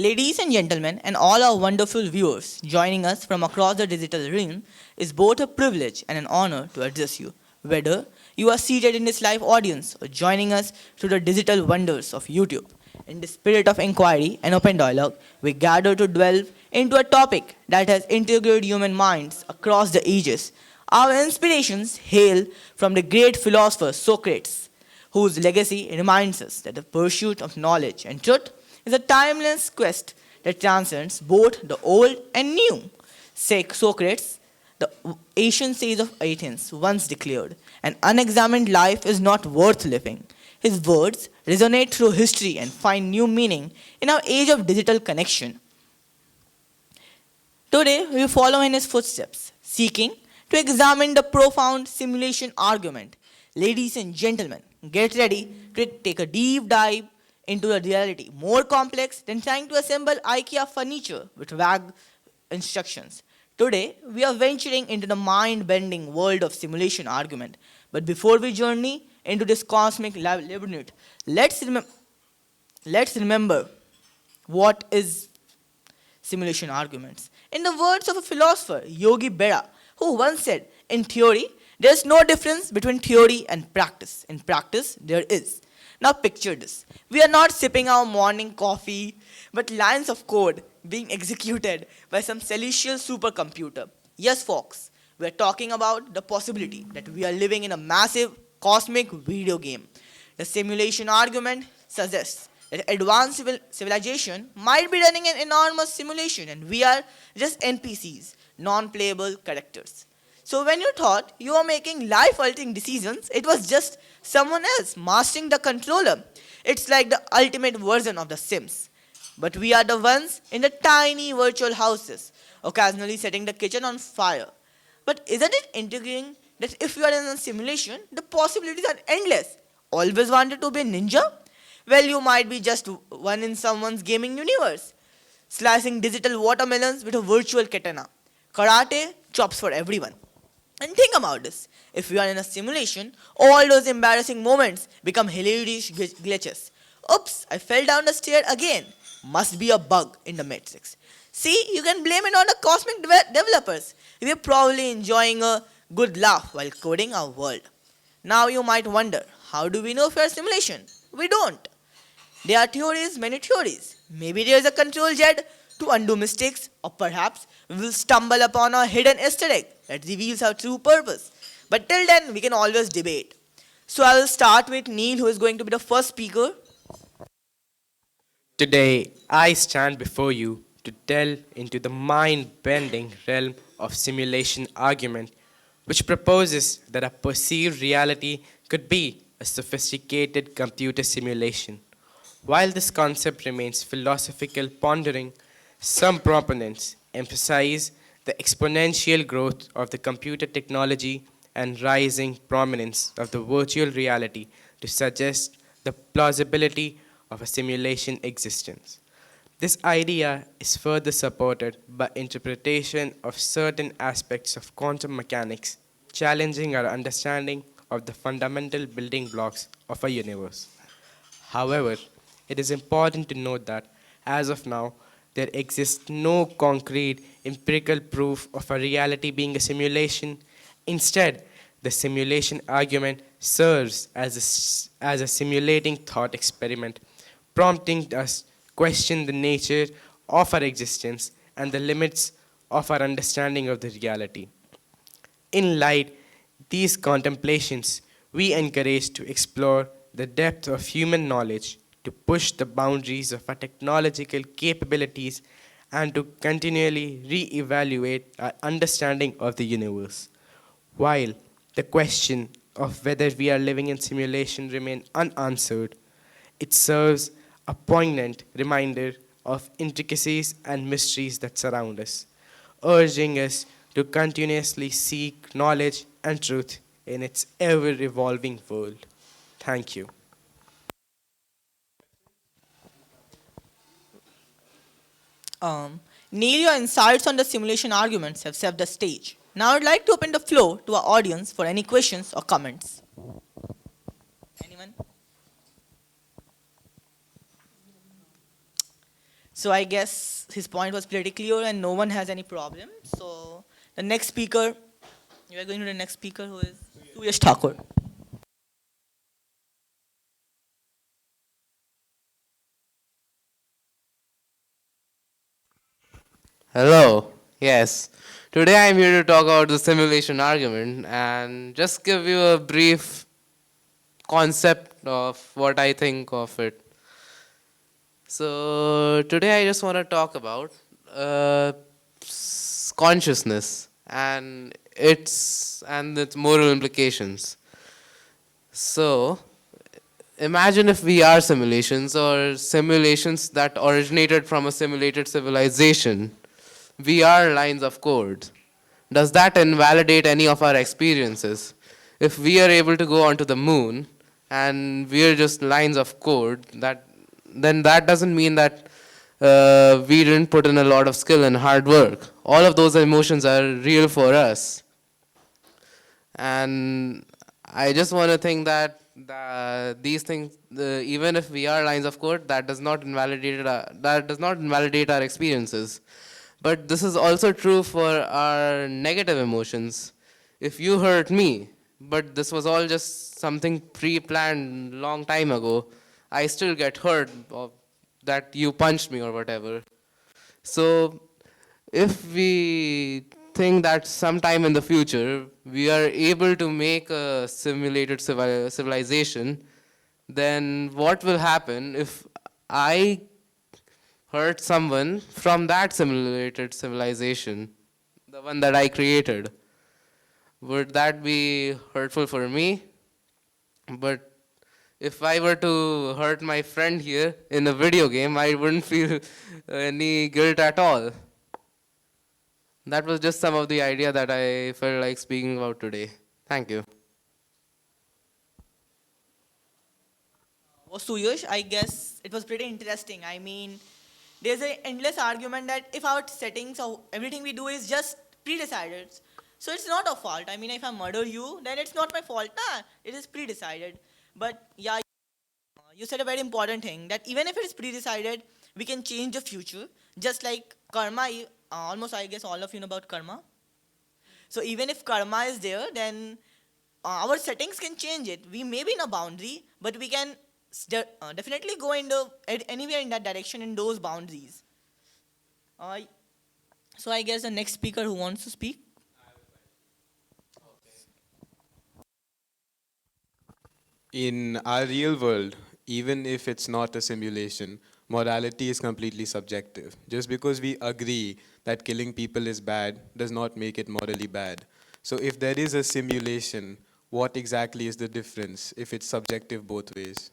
Ladies and gentlemen, and all our wonderful viewers joining us from across the digital realm, is both a privilege and an honor to address you. Whether you are seated in this live audience or joining us through the digital wonders of YouTube, in the spirit of inquiry and open dialogue, we gather to delve into a topic that has integrated human minds across the ages. Our inspirations hail from the great philosopher Socrates, whose legacy reminds us that the pursuit of knowledge and truth is a timeless quest that transcends both the old and new. Socrates, the ancient sage of Athens, once declared, "An unexamined life is not worth living." His words resonate through history and find new meaning in our age of digital connection. Today, we follow in his footsteps, seeking to examine the profound simulation argument. Ladies and gentlemen, get ready to take a deep dive into a reality more complex than trying to assemble IKEA furniture with vague instructions. Today, we are venturing into the mind-bending world of simulation argument. But before we journey into this cosmic labyrinth, let's remember what is simulation arguments. In the words of a philosopher, Yogi Berra, who once said, "In theory, there is no difference between theory and practice. In practice, there is." Now picture this. We are not sipping our morning coffee, but lines of code being executed by some celestial supercomputer. Yes, folks, we are talking about the possibility that we are living in a massive cosmic video game. The simulation argument suggests that advanced civilization might be running an enormous simulation and we are just NPCs, non-playable characters. So when you thought you were making life-altering decisions, it was just someone else mastering the controller. It's like the ultimate version of The Sims. But we are the ones in the tiny virtual houses, occasionally setting the kitchen on fire. But isn't it intriguing that if you are in a simulation, the possibilities are endless? Always wanted to be a ninja? Well, you might be just one in someone's gaming universe, slicing digital watermelons with a virtual katana. Karate chops for everyone. And think about this. If you are in a simulation, all those embarrassing moments become hilarious glitches. Oops, I fell down the stair again. Must be a bug in the matrix. See, you can blame it on the cosmic developers. We're probably enjoying a good laugh while coding our world. Now you might wonder, how do we know if we're a simulation? We don't. There are theories, many theories. Maybe there's a control jet to undo mistakes, or perhaps we will stumble upon a hidden Easter egg that reveals our true purpose. But till then, we can always debate. So I will start with Neil, who is going to be the first speaker. Today, I stand before you to delve into the mind-bending realm of simulation argument, which proposes that a perceived reality could be a sophisticated computer simulation. While this concept remains philosophical pondering, some proponents emphasize the exponential growth of the computer technology and rising prominence of the virtual reality to suggest the plausibility of a simulation existence. This idea is further supported by interpretation of certain aspects of quantum mechanics, challenging our understanding of the fundamental building blocks of a universe. However, it is important to note that, as of now, there exists no concrete empirical proof of a reality being a simulation. Instead, the simulation argument serves as a simulating thought experiment, prompting us question the nature of our existence and the limits of our understanding of the reality. In light these contemplations, we encourage to explore the depth of human knowledge, to push the boundaries of our technological capabilities, and to continually re-evaluate our understanding of the universe. While the question of whether we are living in simulation remains unanswered, it serves a poignant reminder of intricacies and mysteries that surround us, urging us to continuously seek knowledge and truth in its ever-evolving world. Thank you. Neil, your insights on the simulation arguments have set the stage. Now I'd like to open the floor to our audience for any questions or comments. Anyone? So I guess his point was pretty clear and no one has any problem. So the next speaker, we are going to the next speaker who is Suyash Thakur. Hello. Yes. Today I'm here to talk about the simulation argument and just give you a brief concept of what I think of it. So today I just want to talk about consciousness and its moral implications. So imagine if we are simulations or simulations that originated from a simulated civilization. We are lines of code. Does that invalidate any of our experiences? If we are able to go onto the moon and we are just lines of code, then that doesn't mean that we didn't put in a lot of skill and hard work. All of those emotions are real for us. And I just want to think that these things, even if we are lines of code, that does not invalidate our experiences. But this is also true for our negative emotions. If you hurt me, but this was all just something pre-planned long time ago, I still get hurt of that you punched me or whatever. So if we think that sometime in the future we are able to make a simulated civilization, then what will happen if I hurt someone from that simulated civilization, the one that I created? Would that be hurtful for me? But if I were to hurt my friend here in a video game, I wouldn't feel any guilt at all. That was just some of the idea that I felt like speaking about today. Thank you. Was Suyash, I guess it was pretty interesting. I mean, there's an endless argument that if our settings or everything we do is just pre-decided, so it's not a fault. I mean, if I murder you, then it's not my fault. Nah, it is pre-decided. But yeah, you said a very important thing that even if it is pre-decided, we can change the future. Just like karma, almost I guess all of you know about karma. So even if karma is there, then our settings can change it. We may be in a boundary, but we can definitely go in anywhere in that direction in those boundaries. Uh, so I guess the next speaker who wants to speak. In our real world, even if it's not a simulation, morality is completely subjective. Just because we agree that killing people is bad does not make it morally bad. So if there is a simulation, what exactly is the difference if it's subjective both ways?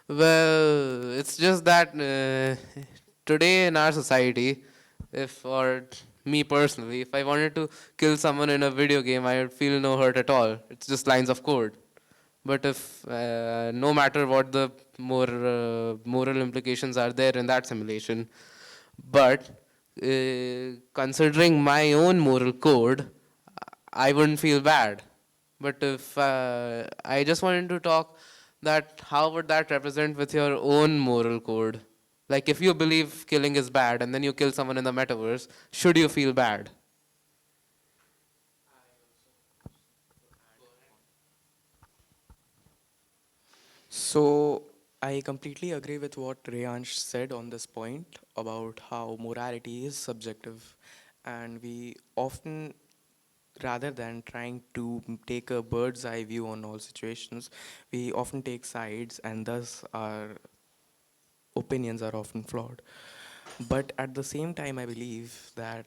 Well, it's just that today in our society, if or me personally, if I wanted to kill someone in a video game, I would feel no hurt at all. It's just lines of code. But if no matter what the moral implications are there in that simulation, but considering my own moral code, I wouldn't feel bad. But if I just wanted to talk that how would that represent with your own moral code? Like if you believe killing is bad and then you kill someone in the metaverse, should you feel bad? So I completely agree with what Reyansh said on this point about how morality is subjective, and we often, rather than trying to take a bird's eye view on all situations, we often take sides, and thus our opinions are often flawed. But at the same time, I believe that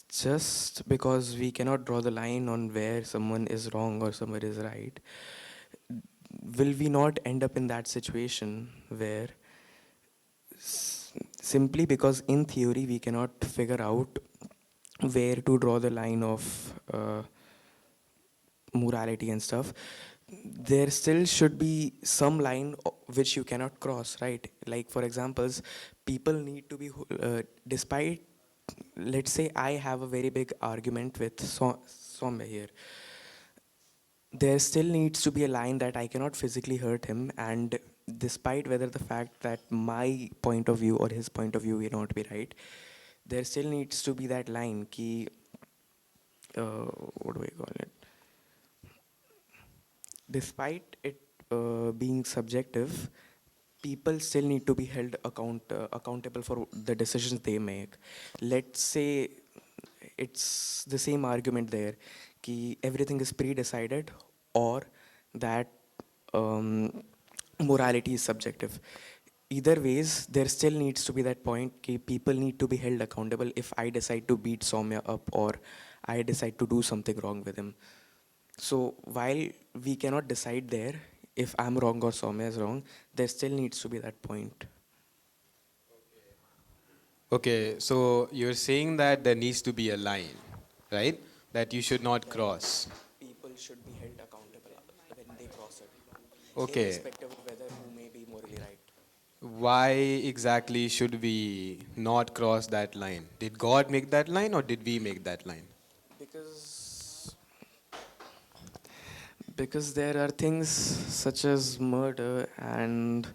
just because we cannot draw the line on where someone is wrong or someone is right, will we not end up in that situation where simply because in theory we cannot figure out where to draw the line of morality and stuff, there still should be some line which you cannot cross, right? Like for examples, people need to be despite, let's say I have a very big argument with Somme here, there still needs to be a line that I cannot physically hurt him, and despite whether the fact that my point of view or his point of view may not be right, there still needs to be that line ki, what do I call it? Despite it being subjective, people still need to be held accountable for the decisions they make. Let's say it's the same argument there, कि everything is pre-decided, or that um, morality is subjective. Either ways, there still needs to be that point कि people need to be held accountable if I decide to beat Soumya up or I decide to do something wrong with him. So while we cannot decide there if I'm wrong or Soumya is wrong, there still needs to be that point. Okay, so you're saying that there needs to be a line, right? That you should not cross. People should be held accountable when they cross it, Okay, irrespective of whether who may be morally right. why exactly should we not cross that line? Did God make that line or did we make that line? Because there are things such as murder and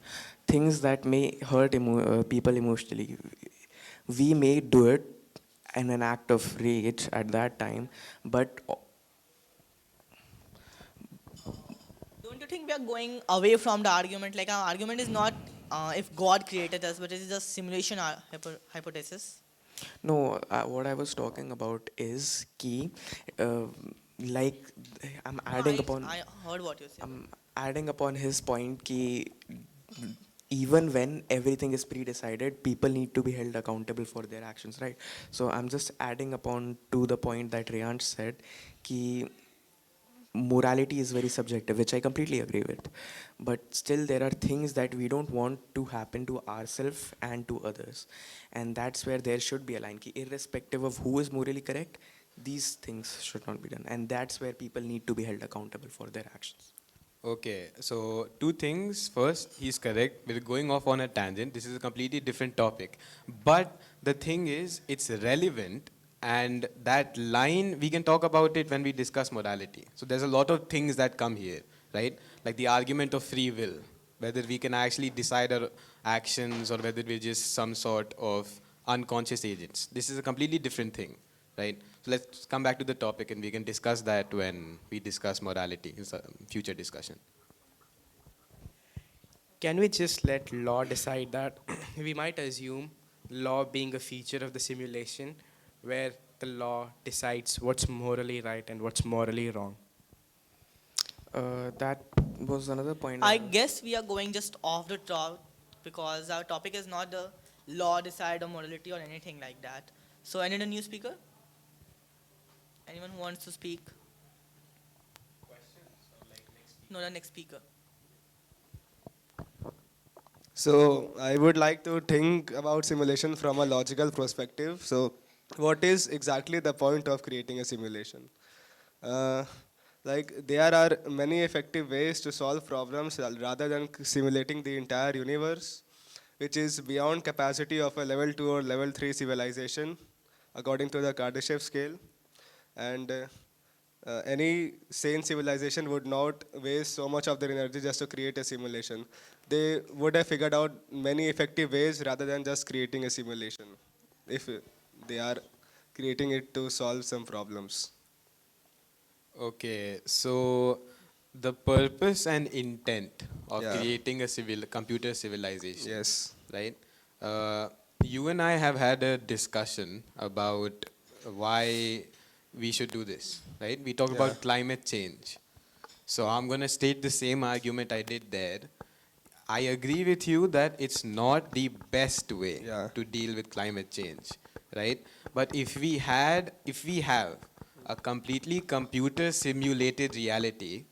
things that may hurt people emotionally. We may do it in an act of rage at that time, but Don't you think we are going away from the argument? Like our argument is not if God created us, but it is just simulation hypothesis. no, what I was talking about is key, uh, like I'm No, adding upon. I heard what you said. I'm adding upon his point कि even when everything is pre-decided, people need to be held accountable for their actions, right? So I'm just adding upon to the point that Riyansh said कि morality is very subjective, which I completely agree with. But still, there are things that we don't want to happen to ourselves and to others. And that's where there should be a line. Ki irrespective of who is morally correct, these things should not be done. And that's where people need to be held accountable for their actions. Okay, so two things. First, he's correct. We're going off on a tangent. This is a completely different topic. But the thing is, it's relevant, and that line, we can talk about it when we discuss morality. So there's a lot of things that come here, right? Like the argument of free will, whether we can actually decide our actions or whether we're just some sort of unconscious agents. This is a completely different thing, right? So let's come back to the topic and we can discuss that when we discuss morality in some future discussion. Can we just let law decide that? We might assume law being a feature of the simulation where the law decides what's morally right and what's morally wrong. That was another point. I guess we are going just off the top because our topic is not the law decide or morality or anything like that. So I need a new speaker. Anyone who wants to speak? No, the next speaker. So I would like to think about simulation from a logical perspective. So what is exactly the point of creating a simulation? Uh, like there are many effective ways to solve problems rather than simulating the entire universe, which is beyond capacity of a level 2 or level 3 civilization, according to the Kardashev scale. And any sane civilization would not waste so much of their energy just to create a simulation. They would have figured out many effective ways rather than just creating a simulation if they are creating it to solve some problems. Okay, so the purpose and intent of Yeah. creating a computer civilization, Yes. right? Uh, you and I have had a discussion about why we should do this, right? We talked Yeah. about climate change. So I'm going to state the same argument I did there. I agree with you that it's not the best way Yeah. to deal with climate change, right? But if we have a completely computer simulated reality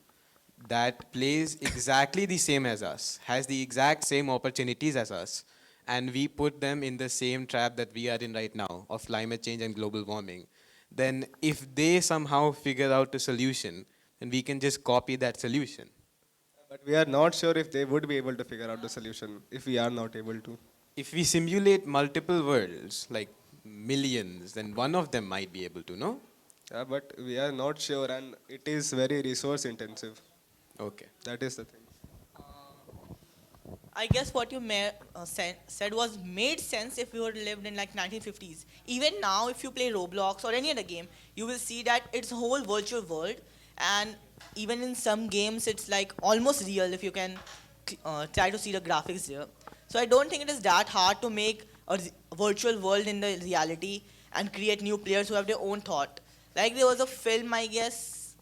that plays exactly the same as us, has the exact same opportunities as us, and we put them in the same trap that we are in right now of climate change and global warming, then if they somehow figure out a solution, then we can just copy that solution. But we are not sure if they would be able to figure out the solution if we are not able to. If we simulate multiple worlds, like millions, then one of them might be able to, no? Yeah, but we are not sure and it is very resource intensive. Okay. That is the thing. I guess what you said was made sense if we were lived in like 1950s. Even now, if you play Roblox or any other game, you will see that it's a whole virtual world, and even in some games, it's like almost real if you can try to see the graphics there. So I don't think it is that hard to make a virtual world in the reality and create new players who have their own thought. Like there was a film, I guess,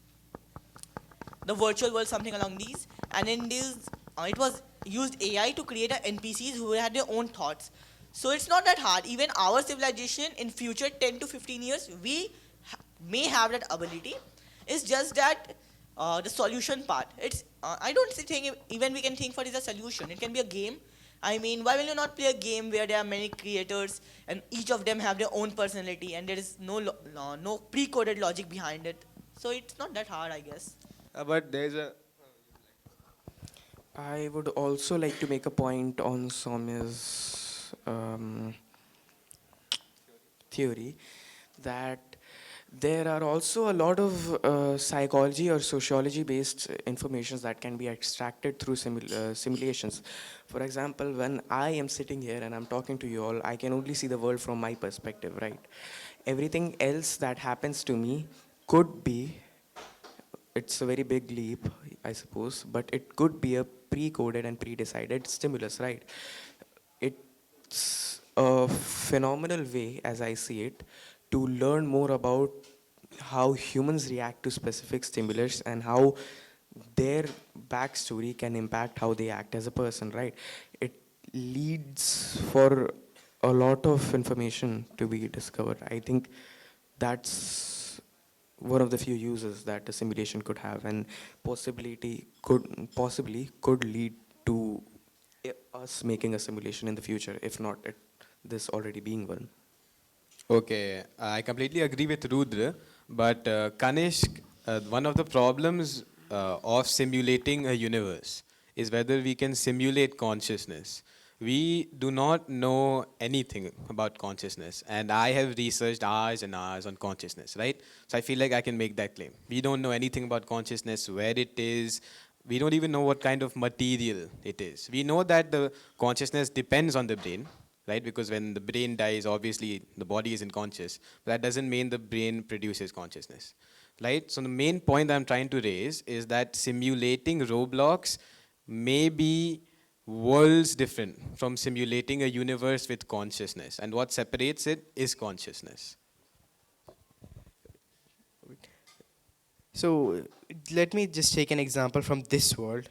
the virtual world, something along these. And in this, it was used AI to create a NPCs who had their own thoughts. So it's not that hard. Even our civilization in future 10 to 15 years, we may have that ability. It's just that the solution part. I don't think even we can think for it as a solution. It can be a game. I mean, why will you not play a game where there are many creators and each of them have their own personality and there is no pre-coded logic behind it. So it's not that hard, I guess. But there's a I would also like to make a point on Soumya's theory that there are also a lot of psychology or sociology based informations that can be extracted through simulations. For example, when I am sitting here and I'm talking to you all, I can only see the world from my perspective, right? Everything else that happens to me could be, it's a very big leap, I suppose, but it could be a pre-coded and pre-decided stimulus, right? It's a phenomenal way, as I see it, to learn more about how humans react to specific stimulus and how their backstory can impact how they act as a person, right? It leads for a lot of information to be discovered. I think that's one of the few uses that a simulation could have, and possibly could lead to us making a simulation in the future, if not this already being one. Okay, I completely agree with Rudra, but Kanishk, one of the problems of simulating a universe is whether we can simulate consciousness. We do not know anything about consciousness, and I have researched hours and hours on consciousness, right? So I feel like I can make that claim. We don't know anything about consciousness, where it is. We don't even know what kind of material it is. We know that the consciousness depends on the brain, right? Because when the brain dies, obviously the body isn't conscious. But that doesn't mean the brain produces consciousness, right? So the main point that I'm trying to raise is that simulating Roblox may be worlds different from simulating a universe with consciousness. And what separates it is consciousness. So let me just take an example from this world.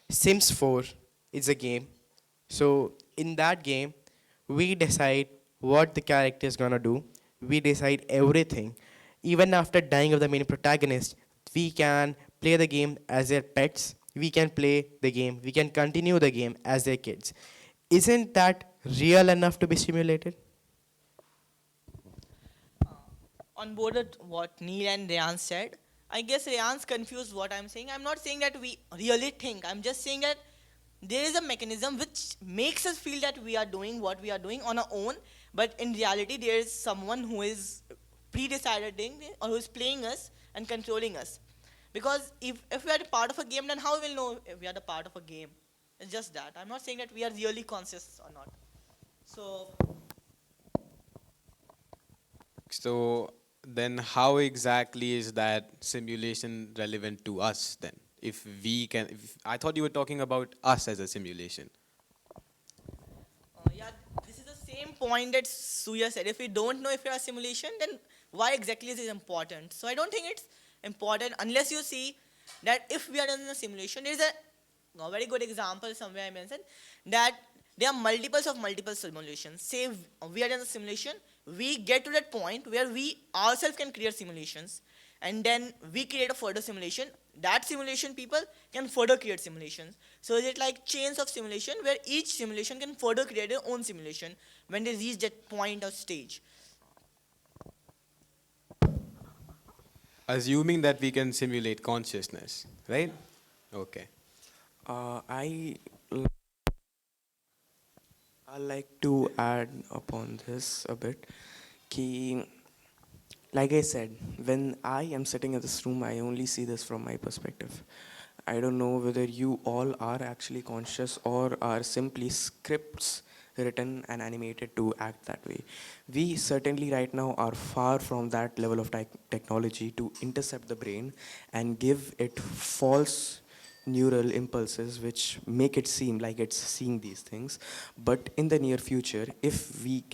Sims 4 is a game. So in that game, we decide what the character is gonna do. We decide everything. Even after dying of the main protagonist, we can play the game as their pets. We can play the game. We can continue the game as their kids. Isn't that real enough to be simulated? On board with what Neil and Rayan said, I guess Rayan's confused what I'm saying. I'm not saying that we really think. I'm just saying that there is a mechanism which makes us feel that we are doing what we are doing on our own, but in reality, there is someone who is pre-deciding or who is playing us and controlling us. Because if we are a part of a game, then how we will know if we are the part of a game? It's just that. I'm not saying that we are really conscious or not. So So then how exactly is that simulation relevant to us then? If we can, if, I thought you were talking about us as a simulation. Yeah, this is the same point that Suya said. If we don't know if we are a simulation, then why exactly is it important? So I don't think it's important unless you see that if we are in a simulation, there is a very good example somewhere I mentioned that there are multiples of multiple simulations. Say we are in a simulation, we get to that point where we ourselves can create simulations, and then we create a further simulation. That simulation people can further create simulations. So is it like chains of simulation where each simulation can further create their own simulation when they reach that point or stage. Assuming that we can simulate consciousness, right? Okay. I I like to add upon this a bit. Ki, like I said, when I am sitting in this room, I only see this from my perspective. I don't know whether you all are actually conscious or are simply scripts written and animated to act that way. We certainly right now are far from that level of technology to intercept the brain and give it false neural impulses which make it seem like it's seeing these things. But in the near future, if we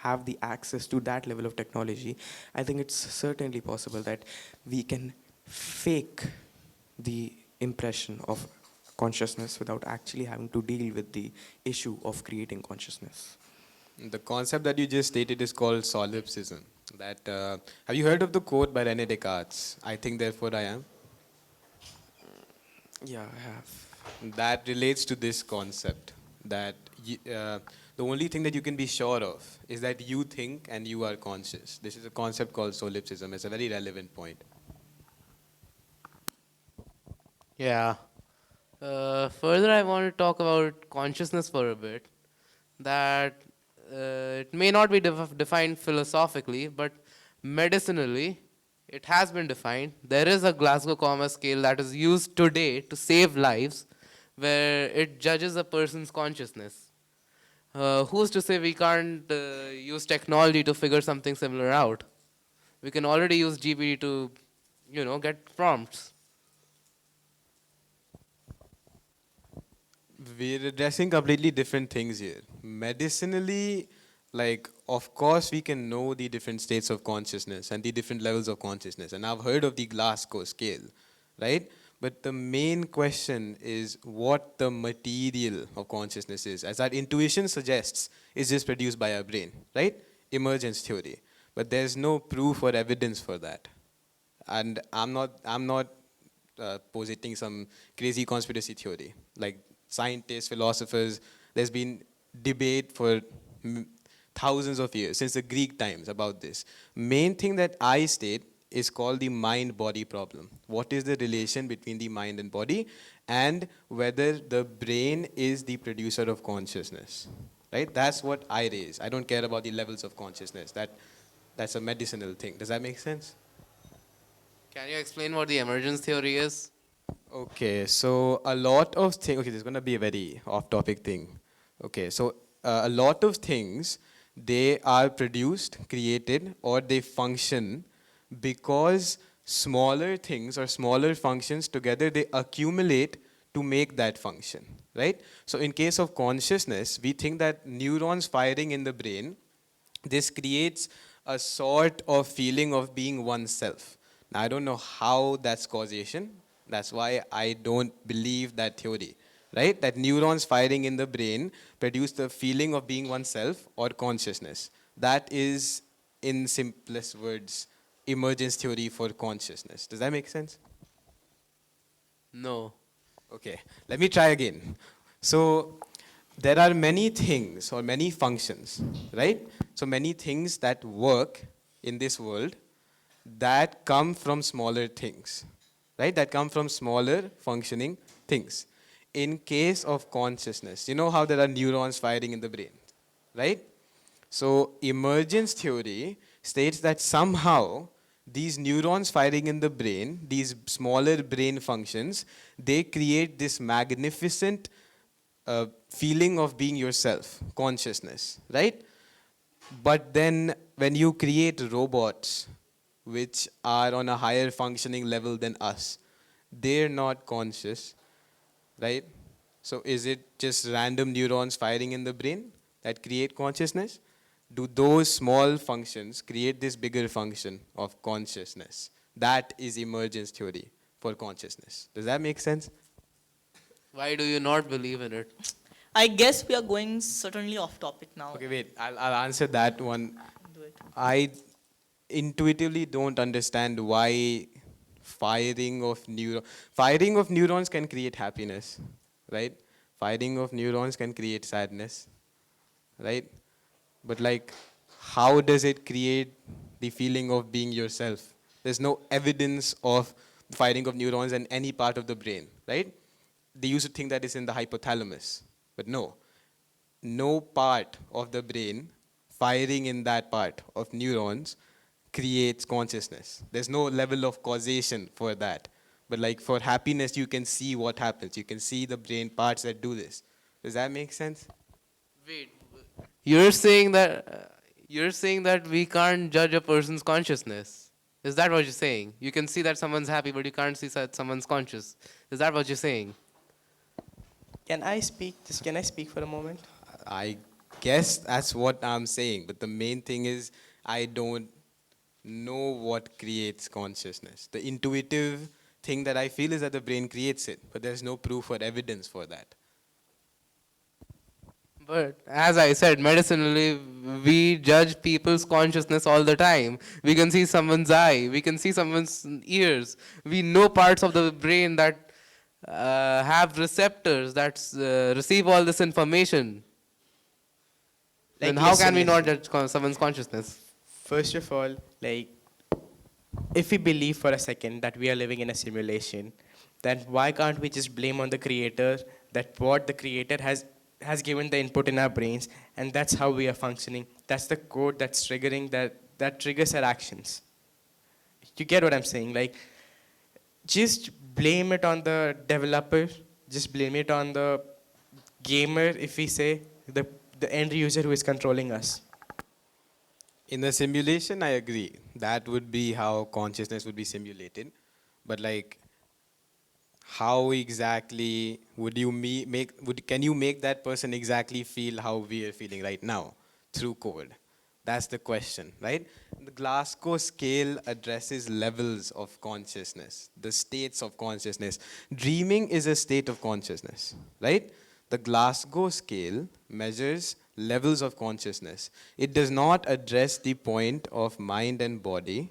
have the access to that level of technology, I think it's certainly possible that we can fake the impression of consciousness without actually having to deal with the issue of creating consciousness. The concept that you just stated is called solipsism. That have you heard of the quote by Rene Descartes? I think, therefore I am. Yeah, I have. That relates to this concept that the only thing that you can be sure of is that you think and you are conscious. This is a concept called solipsism. It's a very relevant point. Yeah. Further, I want to talk about consciousness for a bit. That it may not be defined philosophically, but medicinally, it has been defined. There is a Glasgow Coma scale that is used today to save lives, where it judges a person's consciousness. Who's to say we can't use technology to figure something similar out? We can already use GPT to, get prompts. We're addressing completely different things here. Medicinally, like, of course, we can know the different states of consciousness and the different levels of consciousness. And I've heard of the Glasgow scale, right? But the main question is what the material of consciousness is. As that intuition suggests, is this produced by our brain, right? Emergence theory. But there's no proof or evidence for that. And I'm not positing some crazy conspiracy theory. Like scientists, philosophers, there's been debate for thousands of years, since the Greek times, about this. Main thing that I state is called the mind-body problem. What is the relation between the mind and body, and whether the brain is the producer of consciousness, right? That's what I raise. I don't care about the levels of consciousness. That's a medicinal thing. Does that make sense? Can you explain what the emergence theory is? Okay, so a lot of things, okay, this is going to be a very off-topic thing. Okay, so a lot of things, they are produced, created, or they function because smaller things or smaller functions together, they accumulate to make that function, right? So in case of consciousness, we think that neurons firing in the brain, this creates a sort of feeling of being oneself. Now, I don't know how that's causation. That's why I don't believe that theory, right? That neurons firing in the brain produce the feeling of being oneself or consciousness. That is, in simplest words, emergence theory for consciousness. Does that make sense? No. Okay, let me try again. So, there are many things or many functions, right? So, many things that work in this world that come from smaller things, right? That come from smaller functioning things. In case of consciousness, you know how there are neurons firing in the brain, right? So, emergence theory states that somehow these neurons firing in the brain, these smaller brain functions, they create this magnificent feeling of being yourself, consciousness, right? But then when you create robots which are on a higher functioning level than us, they're not conscious, right? So is it just random neurons firing in the brain that create consciousness? Do those small functions create this bigger function of consciousness? That is emergence theory for consciousness. Does that make sense? Why do you not believe in it? I guess we are going certainly off topic now. Okay, wait, I'll answer that one. Do it. I intuitively don't understand why firing of neurons can create happiness, right? Firing of neurons can create sadness, right? But like, how does it create the feeling of being yourself? There's no evidence of firing of neurons in any part of the brain, right? They used to think that it's in the hypothalamus, but no part of the brain firing in that part of neurons creates consciousness. There's no level of causation for that. But like for happiness, you can see what happens. You can see the brain parts that do this. Does that make sense? Wait, you're saying that we can't judge a person's consciousness. Is that what you're saying? You can see that someone's happy, but you can't see that someone's conscious. Is that what you're saying? Can I speak? Just can I speak for a moment? I guess that's what I'm saying. But the main thing is, I don't know what creates consciousness. The intuitive thing that I feel is that the brain creates it, but there's no proof or evidence for that. But as I said, medicinally, we judge people's consciousness all the time. We can see someone's eye, we can see someone's ears. We know parts of the brain that have receptors that receive all this information. Then how can we not judge someone's consciousness? First of all, like, if we believe for a second that we are living in a simulation, then why can't we just blame on the creator that what the creator has given the input in our brains, and that's how we are functioning. That's the code that's triggering that triggers our actions. You get what I'm saying? Like, just blame it on the developer, just blame it on the gamer, if we say, the end user who is controlling us. In a simulation, I agree. That would be how consciousness would be simulated. But like, how exactly would you can you make that person exactly feel how we are feeling right now through code? That's the question, right? The Glasgow scale addresses levels of consciousness, the states of consciousness. Dreaming is a state of consciousness, right? The Glasgow scale measures levels of consciousness. It does not address the point of mind and body,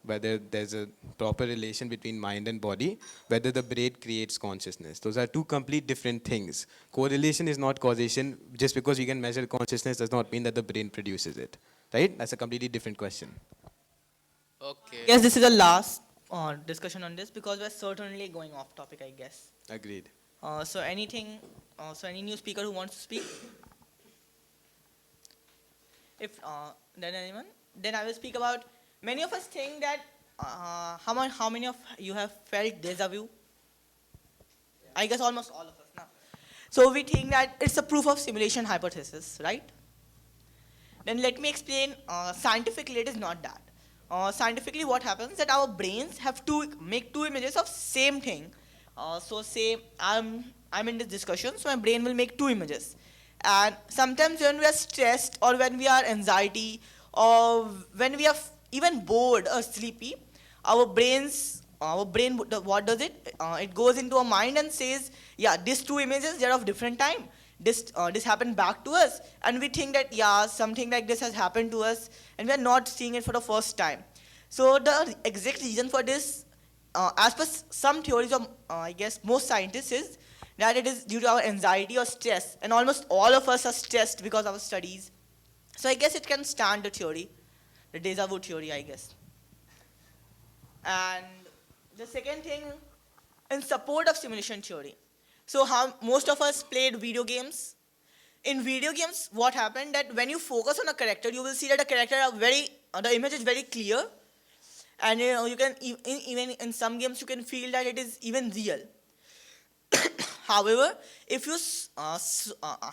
whether there's a proper relation between mind and body, whether the brain creates consciousness. Those are two complete different things. Correlation is not causation. Just because we can measure consciousness does not mean that the brain produces it. Right? That's a completely different question. Okay. Yes, this is the last discussion on this because we're certainly going off topic, I guess. Agreed. So any new speaker who wants to speak? If then anyone, then I will speak about. Many of us think that how many of you have felt deja vu? I guess almost all of us now. So we think that it's a proof of simulation hypothesis, right? Then let me explain. Scientifically, it is not that. Scientifically, what happens that our brains have to make two images of same thing. So say I'm in this discussion, so my brain will make two images. And sometimes when we are stressed or when we are anxiety or when we are even bored or sleepy, our brain, what does it? It goes into our mind and says, yeah, these two images, they're of different time. This happened back to us, and we think that yeah, something like this has happened to us, and we are not seeing it for the first time. So the exact reason for this, as per some theories of, I guess most scientists, is that it is due to our anxiety or stress, and almost all of us are stressed because of our studies. So I guess it can stand the theory, the deja vu theory, I guess. And the second thing, in support of simulation theory. So how most of us played video games. In video games, what happened that when you focus on a character, you will see that the character are the image is very clear, and you can even in some games you can feel that it is even real. However,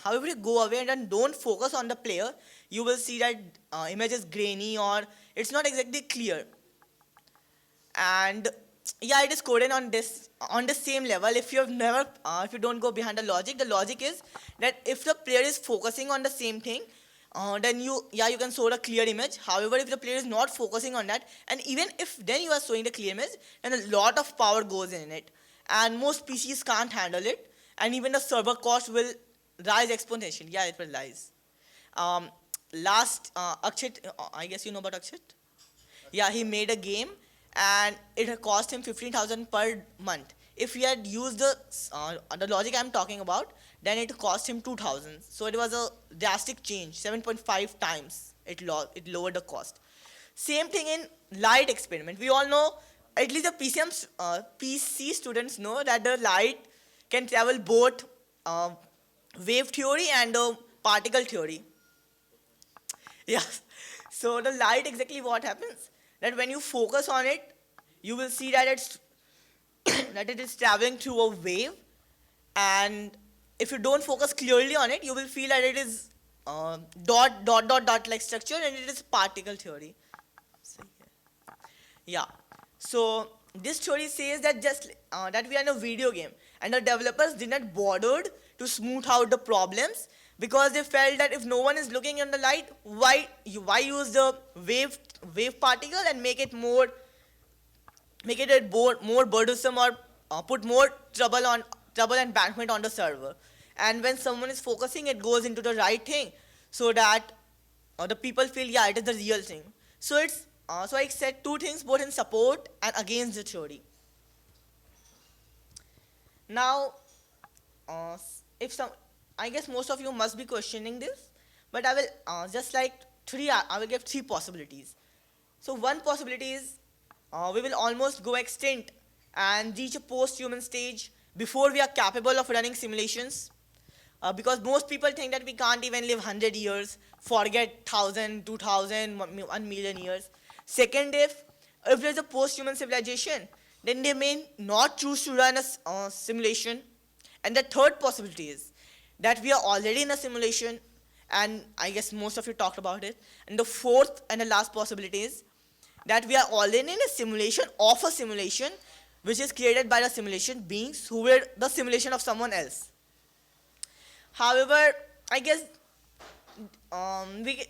however you go away and don't focus on the player, you will see that image is grainy or it's not exactly clear. And yeah, it is coded on the same level. If you have never if you don't go behind the logic is that if the player is focusing on the same thing, then you can show a clear image. However, if the player is not focusing on that, and even if then you are showing the clear image, then a lot of power goes in it, and most PCs can't handle it, and even the server cost will rise exponentially. Yeah, it will rise. um, Last Akshit, I guess you know about Akshit. Yeah, he made a game, and it had cost him 15,000 per month. If he had used the logic I'm talking about, then it cost him 2,000. So it was a drastic change, 7.5 times. It lowered the cost. Same thing in light experiment. We all know, at least the PC students know that the light can travel both uh, wave theory and particle theory. Yeah. So the light, exactly what happens, that when you focus on it, you will see that that it is traveling through a wave, and if you don't focus clearly on it, you will feel that it is dot like structure, and it is particle theory. So, yeah. So this theory says that just that we are in a video game, and the developers did not bothered to smooth out the problems because they felt that if no one is looking in the light, why use the wave particle and make it a more burdensome, or put more trouble and bandwidth on the server. And when someone is focusing, it goes into the right thing, so that the people feel, yeah, it is the real thing. So I said two things both in support and against the theory. Now, if some, I guess most of you must be questioning this, but I will just like three. I will give three possibilities. So one possibility is we will almost go extinct and reach a post-human stage before we are capable of running simulations. Because most people think that we can't even live 100 years, forget 1,000, 2,000, 1 million years. Second, if there's a post-human civilization, then they may not choose to run a simulation. And the third possibility is that we are already in a simulation, and I guess most of you talked about it. And the fourth and the last possibility is that we are already in a simulation of a simulation, which is created by the simulation beings who were the simulation of someone else. However, I guess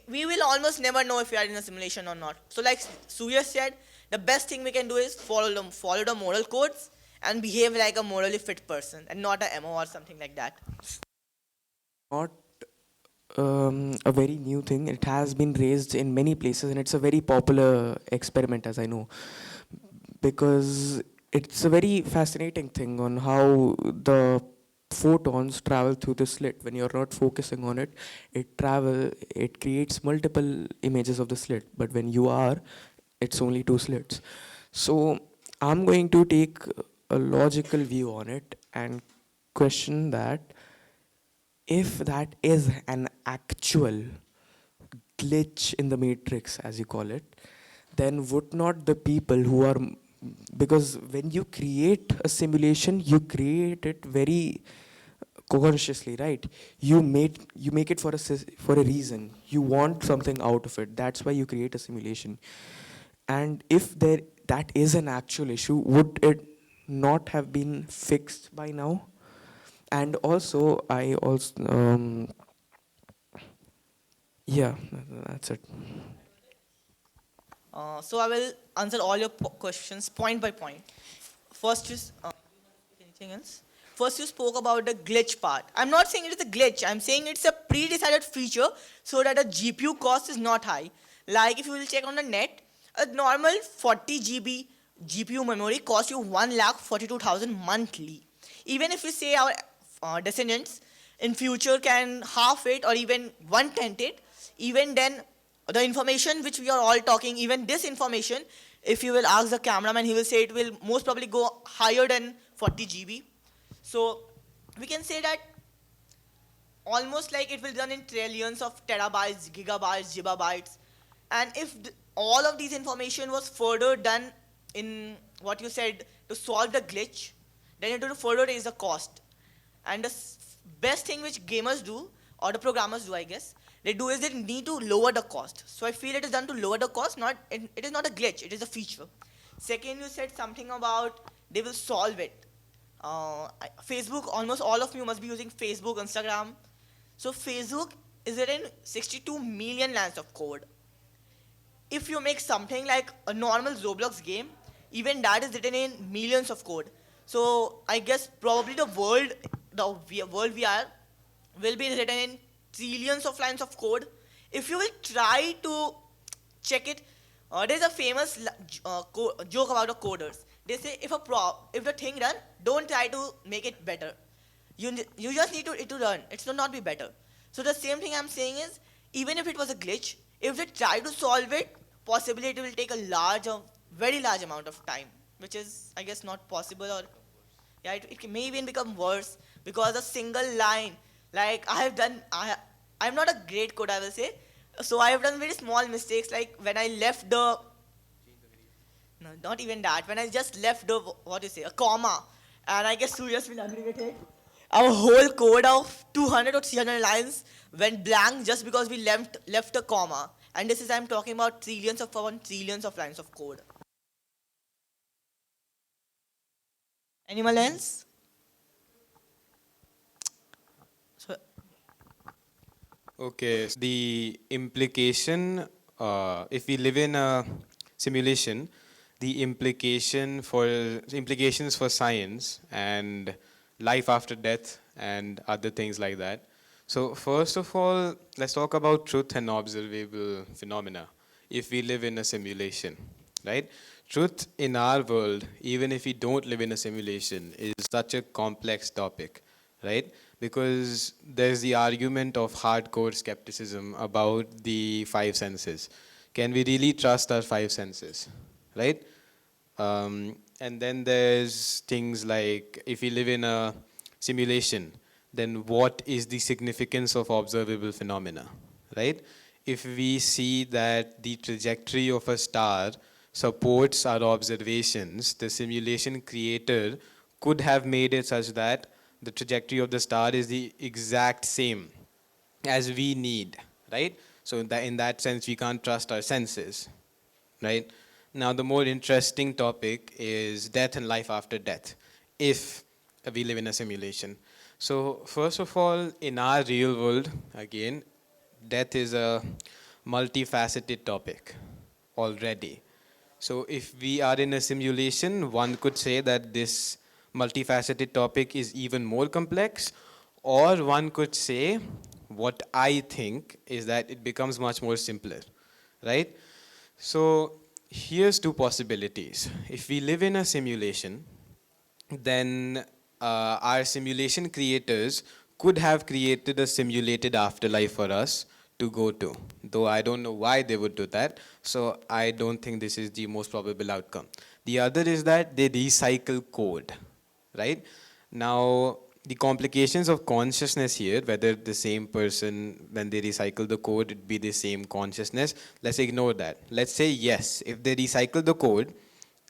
we will almost never know if we are in a simulation or not. So like Surya said, the best thing we can do is follow the moral codes and behave like a morally fit person and not a MO or something like that. Not a very new thing. It has been raised in many places, and it's a very popular experiment, as I know, because it's a very fascinating thing on how the photons travel through the slit. When you're not focusing on it, it creates multiple images of the slit, but when you are, it's only two slits. So I'm going to take a logical view on it and question that if that is an actual glitch in the matrix, as you call it, then would not the people who are, because when you create a simulation, you create it very consciously, right? You make it for for a reason. You want something out of it. That's why you create a simulation. And if that is an actual issue, would it not have been fixed by now? And also, yeah, that's it. So I will answer all your questions point by point. First is anything else? First, you spoke about the glitch part. I'm not saying it is a glitch. I'm saying it's a pre-decided feature so that the GPU cost is not high. Like if you will check on the net, a normal 40 GB GPU memory costs you 1,42,000 monthly. Even if we say our descendants in future can half it or even one-tenth it, even then the information which we are all talking, even this information, if you will ask the cameraman, he will say it will most probably go higher than 40 GB. So we can say that almost like it will run in trillions of terabytes, gigabytes, gigabytes. And if all of these information was further done in what you said to solve the glitch, then it will further raise the cost. And the best thing which gamers do, or the programmers do, I guess, they do is they need to lower the cost. So I feel it is done to lower the cost, it is not a glitch, it is a feature. Second, you said something about they will solve it. Facebook, almost all of you must be using Facebook, Instagram. So Facebook is written 62 million lines of code. If you make something like a normal Roblox game, even that is written in millions of code. So I guess probably the world we are will be written in trillions of lines of code. If you will try to check it, there's a famous joke about the coders. They say if the thing run, don't try to make it better. You just need it to run. It should not be better. So the same thing I'm saying is, even if it was a glitch, if they try to solve it, possibly it will take very large amount of time, which is I guess not possible, or yeah, it may even become worse because a single line, like I'm not a great coder, I will say. So I have done very small mistakes, like when I left the No, not even that. When I just left the, what do you say, a comma, and I guess Surya's will agree with it. Our whole code of 200 or 300 lines went blank just because we left a comma. And this is, I'm talking about trillions upon trillions of lines of code. Anyone else? So, Okay, the implication, if we live in a simulation, the implications for science and life after death and other things like that. So first of all, let's talk about truth and observable phenomena. If we live in a simulation, right? Truth in our world, even if we don't live in a simulation, is such a complex topic, right? Because there's the argument of hardcore skepticism about the five senses. Can we really trust our five senses, right? And then there's things like if we live in a simulation, then what is the significance of observable phenomena, right? If we see that the trajectory of a star supports our observations, the simulation creator could have made it such that the trajectory of the star is the exact same as we need, right? So in that sense, we can't trust our senses, right? Now, the more interesting topic is death and life after death, if we live in a simulation. So, first of all, in our real world, again, death is a multifaceted topic already. So, if we are in a simulation, one could say that this multifaceted topic is even more complex, or one could say, what I think is that it becomes much more simpler, right? So here's two possibilities. If we live in a simulation, then our simulation creators could have created a simulated afterlife for us to go to. Though I don't know why they would do that, so I don't think this is the most probable outcome. The other is that they recycle code, right? Now, the complications of consciousness here, whether the same person, when they recycle the code, it be the same consciousness, let's ignore that. Let's say yes, if they recycle the code,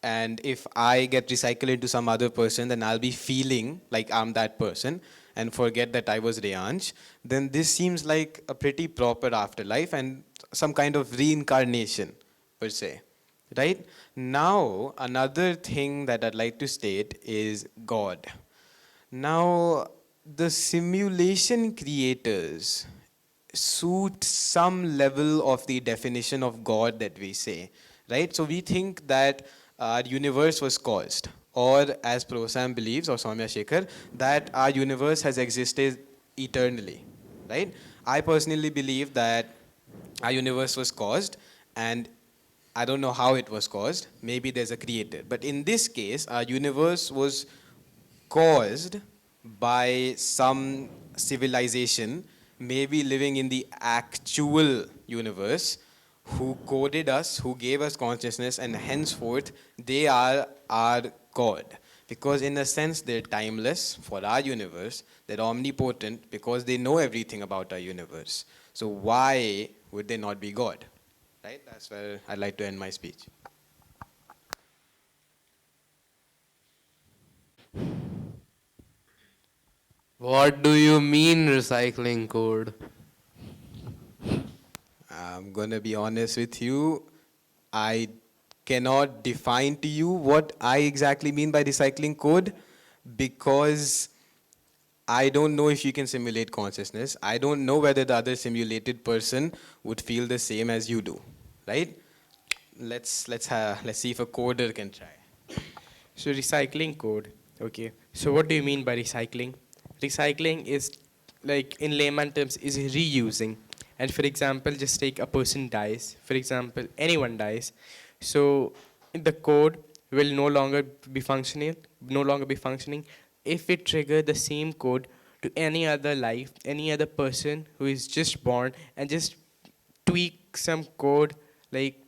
and if I get recycled into some other person, then I'll be feeling like I'm that person and forget that I was Reyansh, then this seems like a pretty proper afterlife and some kind of reincarnation, per se. Right? Now, another thing that I'd like to state is God. Now, the simulation creators suit some level of the definition of God that we say, right? So we think that our universe was caused, or as Prosam believes, or Soumya Shekhar, that our universe has existed eternally, right? I personally believe that our universe was caused, and I don't know how it was caused. Maybe there's a creator. But in this case, our universe was caused by some civilization, maybe living in the actual universe, who coded us, who gave us consciousness, and henceforth they are our God. Because, in a sense, they're timeless for our universe, they're omnipotent because they know everything about our universe. So, why would they not be God? Right? That's where I'd like to end my speech. What do you mean recycling code? I'm gonna be honest with you. I cannot define to you what I exactly mean by recycling code because I don't know if you can simulate consciousness. I don't know whether the other simulated person would feel the same as you do, right? Let's see if a coder can try. So recycling code. Okay. So what do you mean by recycling? Recycling is like in layman terms is reusing. And for example, just take a person dies. For example, anyone dies. So the code will no longer be functioning if we trigger the same code to any other life, any other person who is just born and just tweak some code like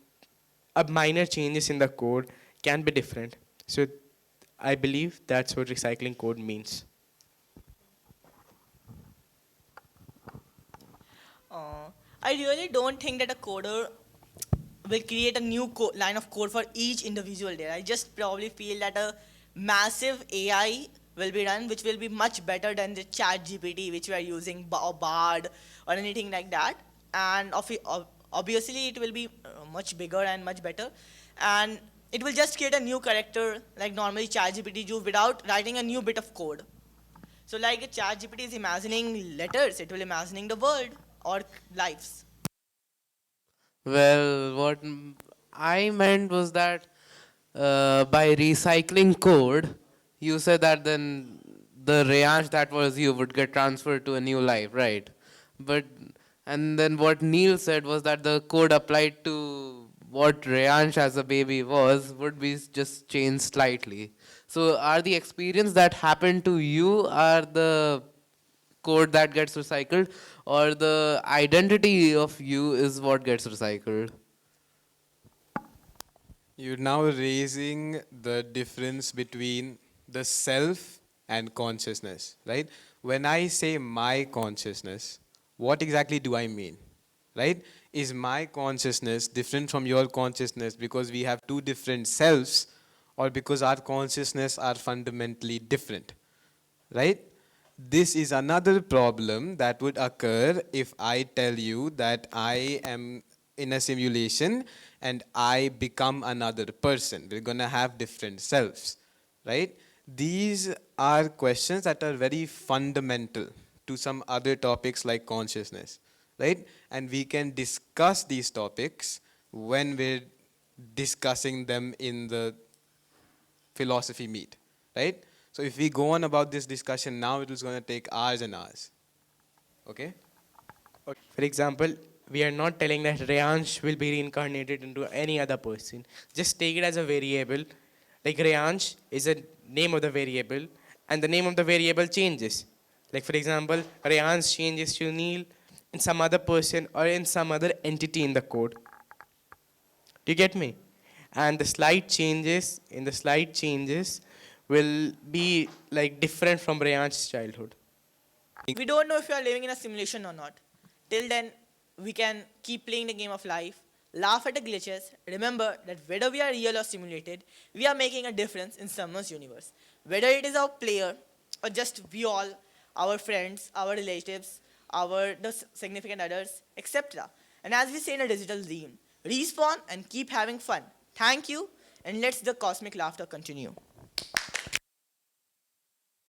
a minor changes in the code can be different. So I believe that's what recycling code means. I really don't think that a coder will create a new line of code for each individual there. I just probably feel that a massive AI will be done, which will be much better than the Chat GPT, which we are using, or Bard, or anything like that. And obviously, it will be much bigger and much better. And it will just create a new character like normally Chat GPT do without writing a new bit of code. So, like a Chat GPT is imagining letters, it will imagining the world or lives. Well, I meant was that by recycling code, you said that then the Reyansh that was you would get transferred to a new life, right? But and then what Neil said was that the code applied to what Reyansh as a baby was would be just changed slightly. So are the experience that happened to you are the code that gets recycled, or the identity of you is what gets recycled? You're now raising the difference between the self and consciousness, right? When I say my consciousness, what exactly do I mean? Right? Is my consciousness different from your consciousness because we have two different selves, or because our consciousness are fundamentally different? Right? This is another problem that would occur if I tell you that I am in a simulation and I become another person. We're going to have different selves, right? These are questions that are very fundamental to some other topics like consciousness, right? And we can discuss these topics when we're discussing them in the philosophy meet, right? So if we go on about this discussion now, it is going to take hours and hours. Okay? For example, we are not telling that Reyansh will be reincarnated into any other person. Just take it as a variable. Like Reyansh is a name of the variable, and the name of the variable changes. Like for example, Reyansh changes to Neil in some other person or in some other entity in the code. Do you get me? And the slight changes will be like different from Reyansh's childhood. We don't know if we are living in a simulation or not. Till then, we can keep playing the game of life, laugh at the glitches, remember that whether we are real or simulated, we are making a difference in someone's universe. Whether it is our player or just we all, our friends, our relatives, our significant others, etc. And as we say in a digital dream, respawn and keep having fun. Thank you, and let's the cosmic laughter continue.